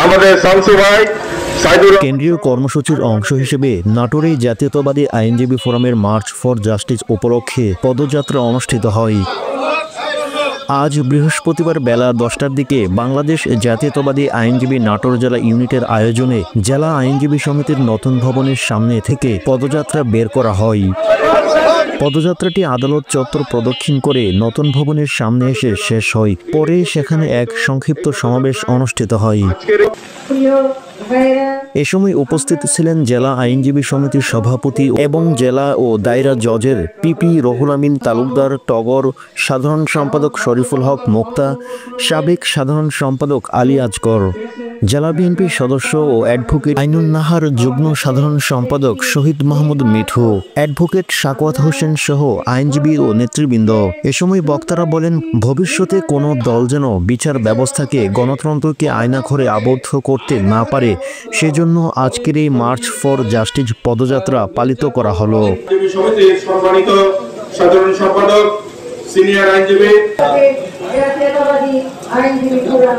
আমাদের শামসু ভাই কেন্দ্রীয় কর্মসূচির অংশ হিসেবে নাটোরে জাতীয়তাবাদী আইনজীবী ফোরামের মার্চ ফর জাস্টিস উপলক্ষে পদযাত্রা অনুষ্ঠিত হয়। আজ বৃহস্পতিবার বেলা 10টার দিকে বাংলাদেশ জাতীয়তাবাদী আইনজীবী নাটোর জেলা ইউনিটের আয়োজনে জেলা আইনজীবী সমিতির নতুন ভবনের সামনে থেকে পদযাত্রা বের করা হয়। পদযাত্রাটি আদালত চত্বর প্রদক্ষিণ করে নতুন ভবনের সামনে এসে শেষ হয়। পরে সেখানে এক সংক্ষিপ্ত সমাবেশ অনুষ্ঠিত হয়। এ সময় উপস্থিত ছিলেন জেলা আইনজীবী সমিতির সভাপতি এবং জেলা ও দায়রা জজের পিপি রহুল আমিন তালুকদার টগর, সাধারণ সম্পাদক শরীফুল হক মুক্তা, সাবেক সাধারণ সম্পাদক আলী আজগর, জেলা বিএনপির সদস্য ও অ্যাডভোকেট আইনুন নাহার, যুগ্ম সাধারণ সম্পাদক শহীদ মাহমুদ মিঠু, অ্যাডভোকেট সাকওয়াত হোসেন সহ আইনজীবী ও নেতৃবৃন্দ। এ সময় বক্তারা বলেন, ভবিষ্যতে কোনো দল যেন বিচার ব্যবস্থাকে, গণতন্ত্রকে আয়নাঘরে আবদ্ধ করতে না পারে, সেজন্য আজকের এই মার্চ ফর জাস্টিস পদযাত্রা পালিত করা হলো। সম্মানিত সাধারণ সম্পাদক, সিনিয়র আইনজীবী জাতীয়তাবাদী আইনজীবী ফোরাম